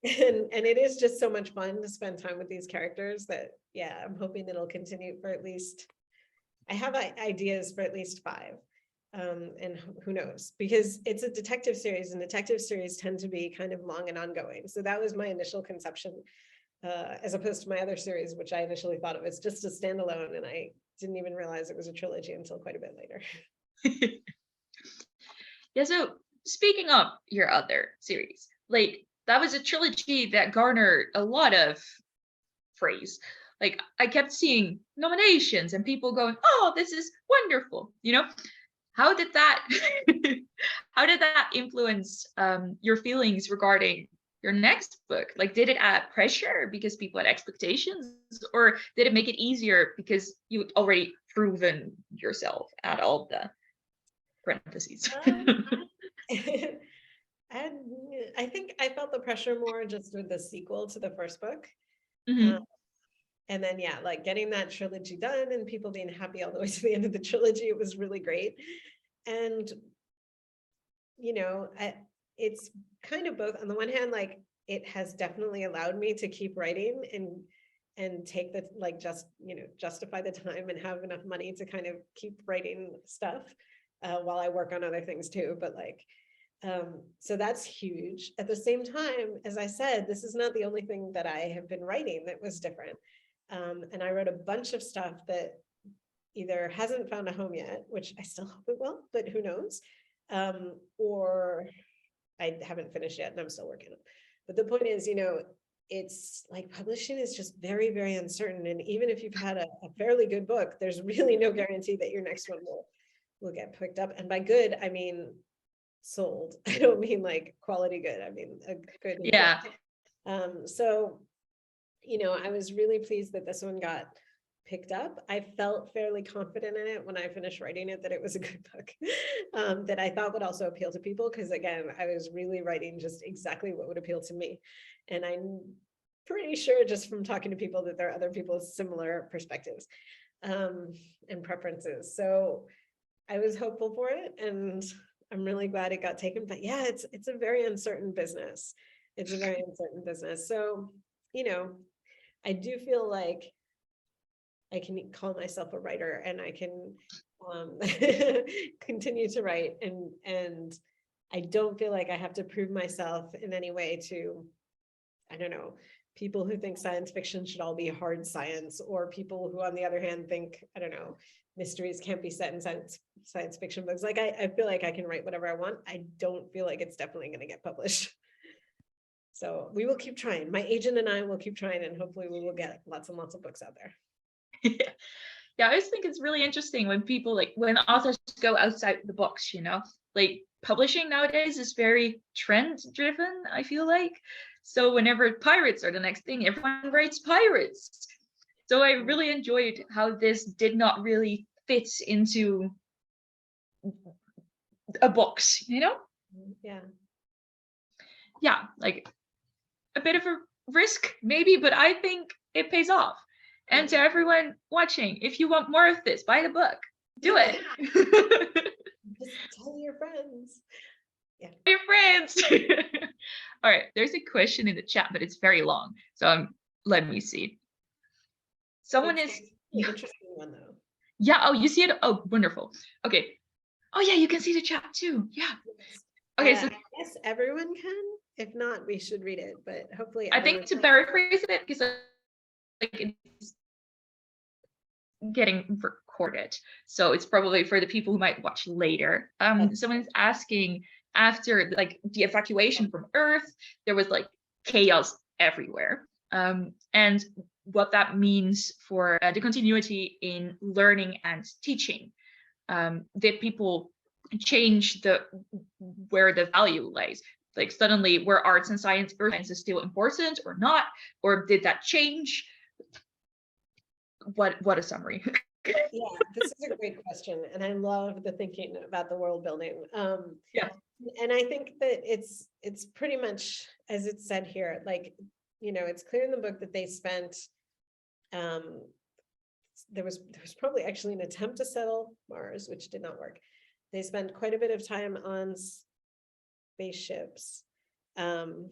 And it is just so much fun to spend time with these characters that, yeah, I'm hoping it'll continue for at least, I have ideas for at least 5. And who knows, because it's a detective series, and detective series tend to be kind of long and ongoing. So that was my initial conception, as opposed to my other series, which I initially thought it was just a standalone, and I didn't even realize it was a trilogy until quite a bit later. Yeah, so speaking of your other series, like, that was a trilogy that garnered a lot of praise. Like, I kept seeing nominations and people going, oh, this is wonderful. How did that influence your feelings regarding your next book? Like, did it add pressure because people had expectations, or did it make it easier because you'd already proven yourself at all the parentheses? And I think I felt the pressure more just with the sequel to the first book. Mm-hmm. And then, yeah, like getting that trilogy done and people being happy all the way to the end of the trilogy, it was really great. And, it's kind of both. On the one hand, like, it has definitely allowed me to keep writing and take the, like, justify the time and have enough money to kind of keep writing stuff while I work on other things too. But like, so that's huge. At the same time, as I said, this is not the only thing that I have been writing that was different. And I wrote a bunch of stuff that either hasn't found a home yet, which I still hope it will, but who knows, or I haven't finished yet and I'm still working on it. But the point is, it's like publishing is just very, very uncertain. And even if you've had a fairly good book, there's really no guarantee that your next one will get picked up. And by good, I mean sold. I don't mean like quality good. I mean a good. Yeah. So, I was really pleased that this one got picked up. I felt fairly confident in it when I finished writing it that it was a good book, that I thought would also appeal to people, because again, I was really writing just exactly what would appeal to me. And I'm pretty sure just from talking to people that there are other people with similar perspectives and preferences. So I was hopeful for it, and I'm really glad it got taken. But yeah, it's a very uncertain business. It's a very uncertain business. So, I do feel like I can call myself a writer, and I can continue to write, and I don't feel like I have to prove myself in any way to, I don't know, people who think science fiction should all be hard science, or people who, on the other hand, think, I don't know, mysteries can't be set in science fiction books. Like, I feel like I can write whatever I want. I don't feel like it's definitely going to get published. So we will keep trying. My agent and I will keep trying, and hopefully we will get lots and lots of books out there. Yeah, I always think it's really interesting when people, like, when authors go outside the box, you know, like publishing nowadays is very trend driven, I feel like. So whenever pirates are the next thing, everyone writes pirates. So I really enjoyed how this did not really fit into a box, you know? Yeah. Yeah, like a bit of a risk maybe, but I think it pays off. And to everyone watching, if you want more of this, buy the book. Do it. Just tell your friends. Yeah. Your friends. All right, there's a question in the chat, but it's very long. So let me see. Someone It's is an interesting one though. Yeah, oh, you see it? Oh, wonderful. Okay. Oh yeah, you can see the chat too. Yeah. Okay, so I guess everyone can. If not, we should read it, but hopefully I think to paraphrase it, because like it's getting recorded, so it's probably for the people who might watch later. Someone's asking, after like the evacuation from Earth, there was like chaos everywhere, and what that means for the continuity in learning and teaching. Did people change where the value lies? Like suddenly were arts and science, earth science is still important or not? Or did that change? What a summary. Yeah, this is a great question. And I love the thinking about the world building. Yeah. And I think that it's pretty much as it's said here, like, you know, it's clear in the book that they spent, there was probably actually an attempt to settle Mars, which did not work. They spent quite a bit of time on spaceships. Am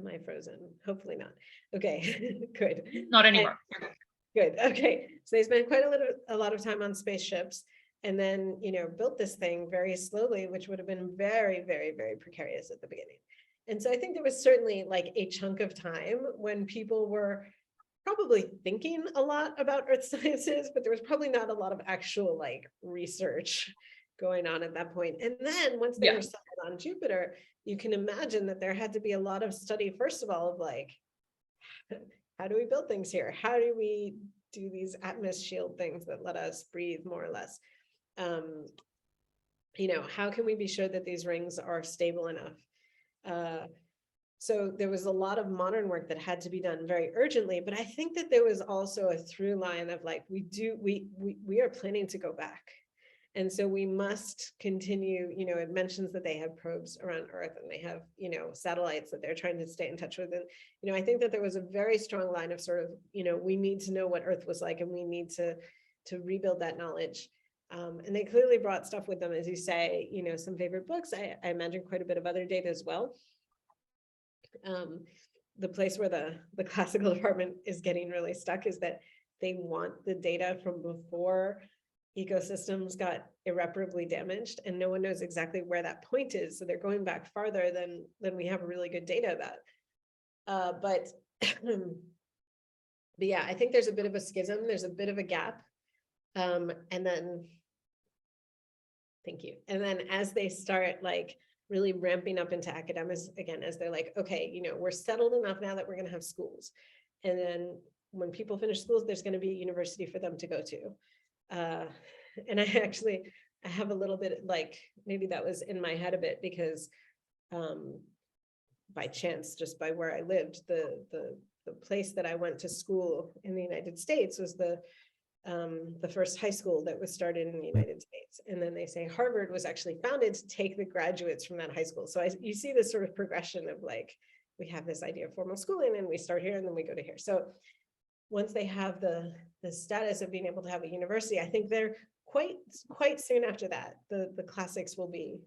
I frozen? Hopefully not. Okay, good. Not anymore. Good. Okay. So they spent quite a lot of time on spaceships, and then, you know, built this thing very slowly, which would have been very, very, very precarious at the beginning. And so I think there was certainly like a chunk of time when people were probably thinking a lot about earth sciences, but there was probably not a lot of actual like research going on at that point. And then once they were settled on Jupiter, you can imagine that there had to be a lot of study, first of all, of like, how do we build things here? How do we do these atmos shield things that let us breathe more or less? You know, how can we be sure that these rings are stable enough? So there was a lot of modern work that had to be done very urgently, but I think that there was also a through line of like, we are planning to go back. And so we must continue, you know, it mentions that they have probes around Earth and they have, you know, satellites that they're trying to stay in touch with. And, you know, I think that there was a very strong line of sort of, you know, we need to know what Earth was like, and we need to rebuild that knowledge. And they clearly brought stuff with them, as you say, you know, some favorite books. I imagine quite a bit of other data as well. The place where the classical department is getting really stuck is that they want the data from before ecosystems got irreparably damaged, and no one knows exactly where that point is. So they're going back farther than we have really good data about. But yeah, I think there's a bit of a schism. There's a bit of a gap. And then, thank you. And then as they start like really ramping up into academics again, as they're like, okay, you know, we're settled enough now that we're going to have schools. And then when people finish schools, there's going to be a university for them to go to. And I have a little bit like, maybe that was in my head a bit because by chance, just by where I lived, the place that I went to school in the United States was the first high school that was started in the United States. And then they say Harvard was actually founded to take the graduates from that high school. So you see this sort of progression of like, we have this idea of formal schooling and we start here and then we go to here. So once they have the status of being able to have a university, I think they're quite soon after that, the classics will be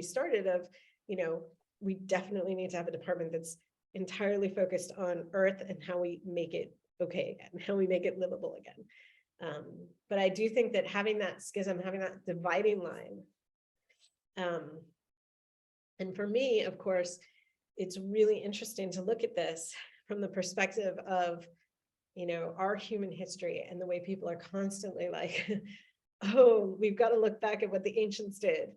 started of, you know, we definitely need to have a department that's entirely focused on Earth and how we make it okay again, how we make it livable again. But I do think that having that schism, having that dividing line, and for me, of course, it's really interesting to look at this from the perspective of, you know, our human history and the way people are constantly like, oh, we've got to look back at what the ancients did.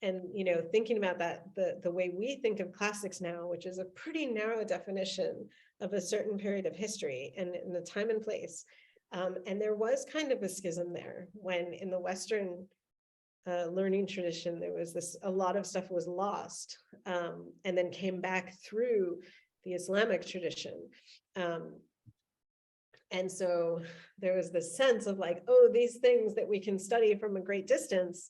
And, you know, thinking about that, the way we think of classics now, which is a pretty narrow definition of a certain period of history and in the time and place. And there was kind of a schism there when in the Western learning tradition, there was this, a lot of stuff was lost and then came back through the Islamic tradition. And so there was this sense of like, oh, these things that we can study from a great distance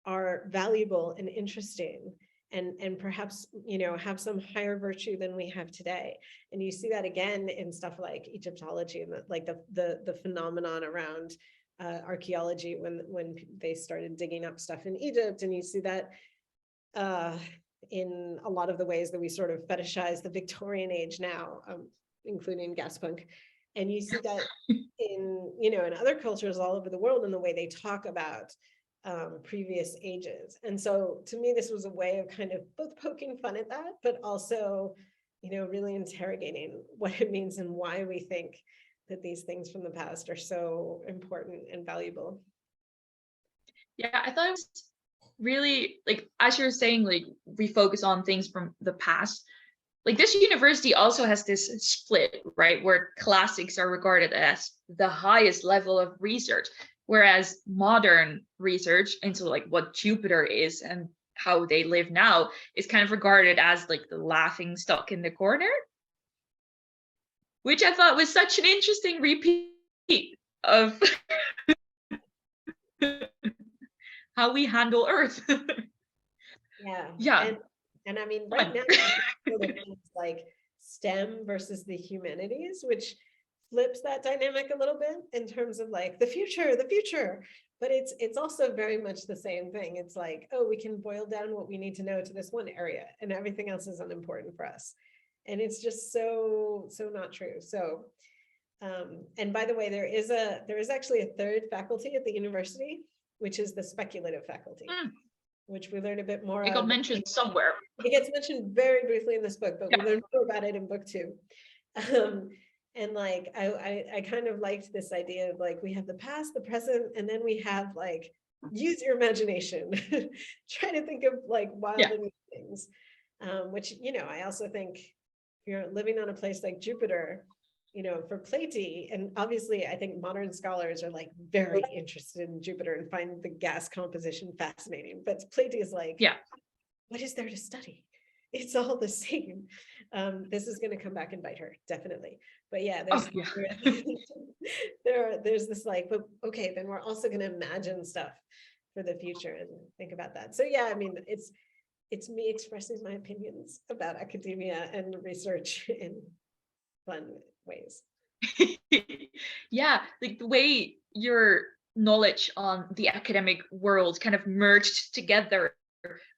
are valuable and interesting and perhaps, you know, have some higher virtue than we have today. And you see that again in stuff like Egyptology and like the phenomenon around archaeology when they started digging up stuff in Egypt. And you see that in a lot of the ways that we sort of fetishize the Victorian age now, including gas punk. And you see that in, you know, in other cultures all over the world in the way they talk about previous ages. And so to me, this was a way of kind of both poking fun at that, but also, you know, really interrogating what it means and why we think that these things from the past are so important and valuable. Yeah, I thought it was really, like, as you're saying, like, we focus on things from the past. Like, this university also has this split, right, where classics are regarded as the highest level of research, whereas modern research into like what Jupiter is and how they live now is kind of regarded as like the laughing stock in the corner, which I thought was such an interesting repeat of how we handle Earth. Yeah. And I mean, right now, it's like STEM versus the humanities, which flips that dynamic a little bit in terms of like the future, but it's also very much the same thing. It's like, oh, we can boil down what we need to know to this one area and everything else is unimportant for us. And it's just so not true. So, and by the way, there is actually a third faculty at the university, which is the speculative faculty, which we learn a bit more. It got mentioned somewhere. It gets mentioned very briefly in this book, but we learn more about it in book 2. And like, I kind of liked this idea of like, we have the past, the present, and then we have like, use your imagination, try to think of like wild and new things, which, you know, I also think if you're living on a place like Jupiter, you know, for Platy, and obviously I think modern scholars are like very interested in Jupiter and find the gas composition fascinating, but Platy is like, what is there to study? It's all the same. This is going to come back and bite her, definitely. But yeah, there's this like, but okay, then we're also going to imagine stuff for the future and think about that. So yeah, I mean, it's me expressing my opinions about academia and research in fun ways. Yeah, like the way your knowledge on the academic world kind of merged together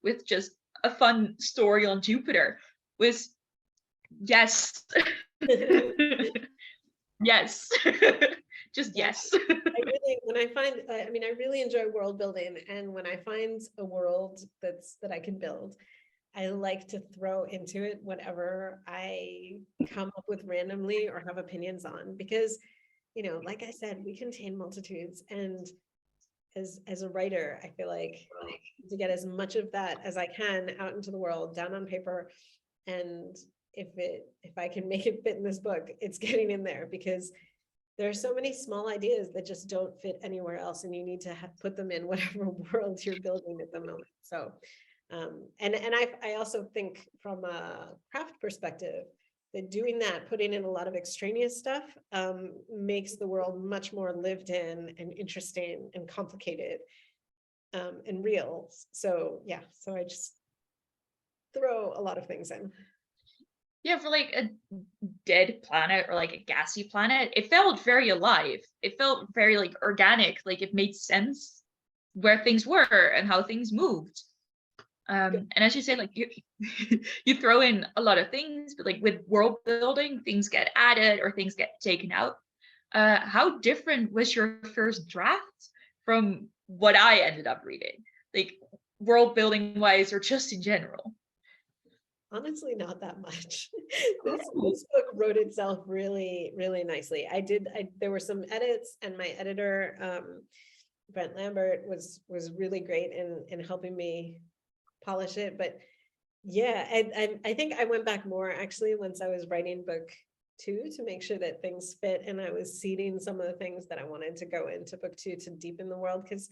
with just a fun story on Jupiter was yes. Yes. Just yes. I really enjoy world building, and when I find a world that I can build, I like to throw into it whatever I come up with randomly or have opinions on, because, you know, like I said, we contain multitudes, and as a writer, I feel like to get as much of that as I can out into the world, down on paper, and if I can make it fit in this book, it's getting in there, because there are so many small ideas that just don't fit anywhere else, and you need to put them in whatever world you're building at the moment. So, and I also think from a craft perspective that doing that, putting in a lot of extraneous stuff, makes the world much more lived in and interesting and complicated, and real. So yeah, so I just throw a lot of things in. Yeah, for like a dead planet or like a gassy planet, it felt very alive. It felt very like organic, like it made sense where things were and how things moved. And as you say, like you throw in a lot of things, but like with world building, things get added or things get taken out. How different was your first draft from what I ended up reading, like world building wise or just in general? Honestly, not that much. This book wrote itself really, really nicely. There were some edits, and my editor, Brent Lambert, was really great in helping me polish it. But yeah, I think I went back more actually once I was writing book 2 to make sure that things fit, and I was seeding some of the things that I wanted to go into book 2 to deepen the world, because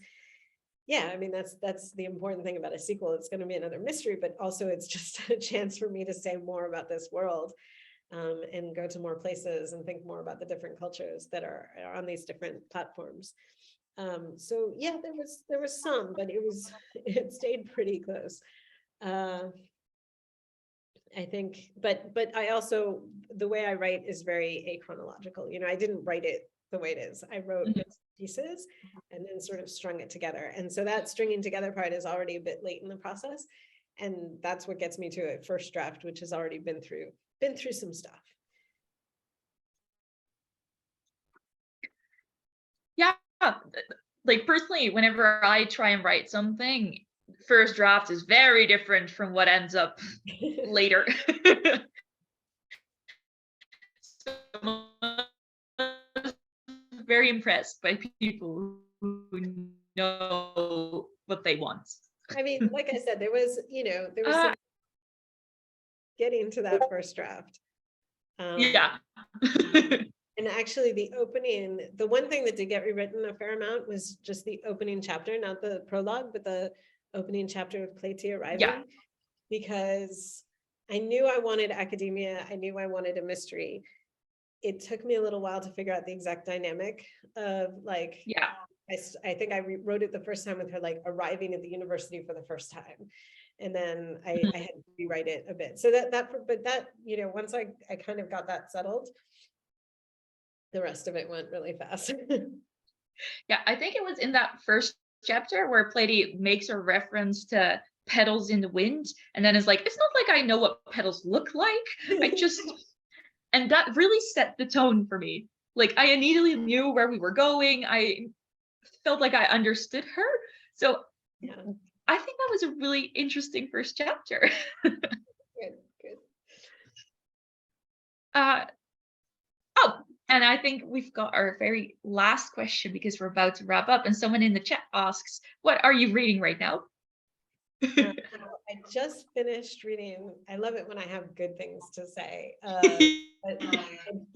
yeah, I mean, that's the important thing about a sequel. It's going to be another mystery, but also it's just a chance for me to say more about this world, and go to more places and think more about the different cultures that are on these different platforms. So yeah, there was some, but it stayed pretty close. I think, but I also, the way I write is very achronological. You know, I didn't write it the way it is. I wrote bits and pieces and then sort of strung it together. And so that stringing together part is already a bit late in the process. And that's what gets me to a first draft, which has already been through some stuff. Yeah, like personally, whenever I try and write something, first draft is very different from what ends up later. So I'm very impressed by people who know what they want. I mean, like I said, there was some getting to that first draft. Yeah. And actually the one thing that did get rewritten a fair amount was just the opening chapter, not the prologue, but the opening chapter of Clétie arriving. Yeah. Because I knew I wanted academia. I knew I wanted a mystery. It took me a little while to figure out the exact dynamic of like, yeah. I think I wrote it the first time with her like arriving at the university for the first time. And then I had to rewrite it a bit. So but you know, once I kind of got that settled, the rest of it went really fast. Yeah, I think it was in that first chapter where Clétie makes a reference to petals in the wind, and then is like, it's not like I know what petals look like. I just, and that really set the tone for me. Like I immediately knew where we were going. I felt like I understood her. So yeah, I think that was a really interesting first chapter. Good. Oh, and I think we've got our very last question because we're about to wrap up. And someone in the chat asks, what are you reading right now? I just finished reading. I love it when I have good things to say. But I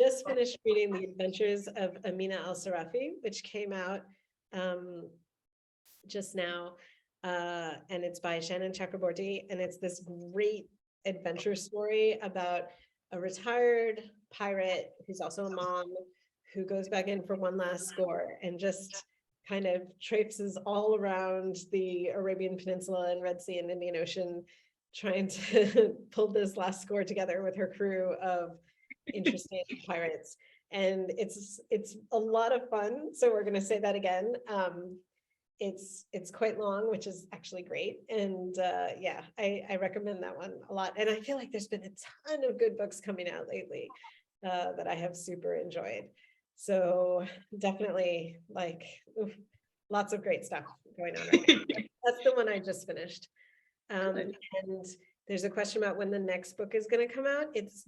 just finished reading The Adventures of Amina Al-Sarafi, which came out just now. And it's by Shannon Chakraborty. And it's this great adventure story about a retired pirate who's also a mom who goes back in for one last score and just kind of traipses all around the Arabian Peninsula and Red Sea and Indian Ocean, trying to pull this last score together with her crew of interesting pirates. And it's a lot of fun. So we're going to say that again. It's quite long, which is actually great. And yeah, I recommend that one a lot. And I feel like there's been a ton of good books coming out lately that I have super enjoyed. So definitely like lots of great stuff going on right now. That's the one I just finished. And there's a question about when the next book is going to come out. It's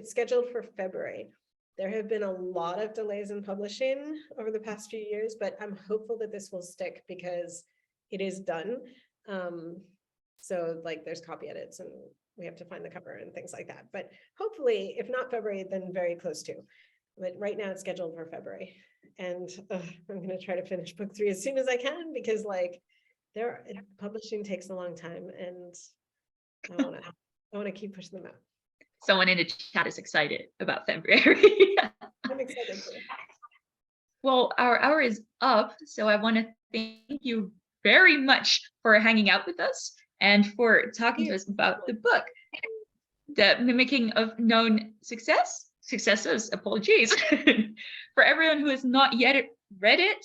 scheduled for February. There have been a lot of delays in publishing over the past few years, but I'm hopeful that this will stick because it is done. So like there's copy edits and we have to find the cover and things like that. But hopefully, if not February, then very close to. But right now it's scheduled for February. And I'm going to try to finish book 3 as soon as I can, because like publishing takes a long time and I want to keep pushing them out. Someone in the chat is excited about February. I'm excited too. Well, our hour is up, so I want to thank you very much for hanging out with us and for talking to us about the book, The Mimicking of Known Successes, apologies. For everyone who has not yet read it,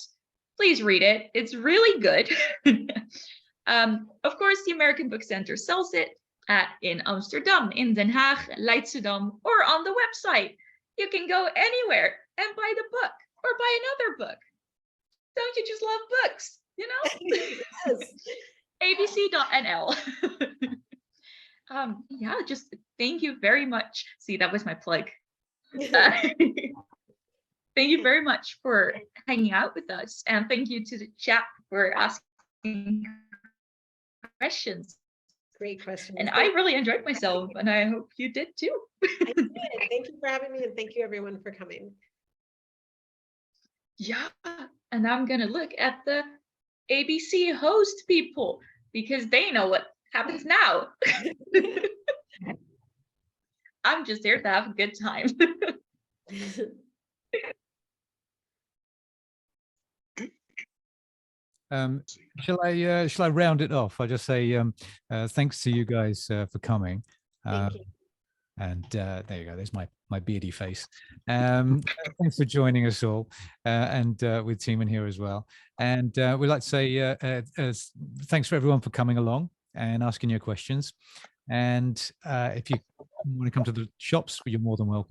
please read it. It's really good. Of course, the American Book Center sells it in Amsterdam, in Den Haag, LEIDSCHENDAM, or on the website. You can go anywhere and buy the book or buy another book. Don't you just love books? You know? Yes. abc.nl. Yeah, just thank you very much. See, that was my plug. Thank you very much for hanging out with us, and thank you to the chat for asking questions. Great question. And I really enjoyed myself, and I hope you did too. I did. Thank you for having me, and thank you everyone for coming. Yeah, and I'm gonna look at the ABC host people because they know what happens now. I'm just here to have a good time. Shall I round it off? I'll just say thanks to you guys for coming. Thank you. And there you go. There's my beardy face. Thanks for joining us all, and with Timon here as well. And we'd like to say thanks for everyone for coming along and asking your questions. And if you want to come to the shops, you're more than welcome.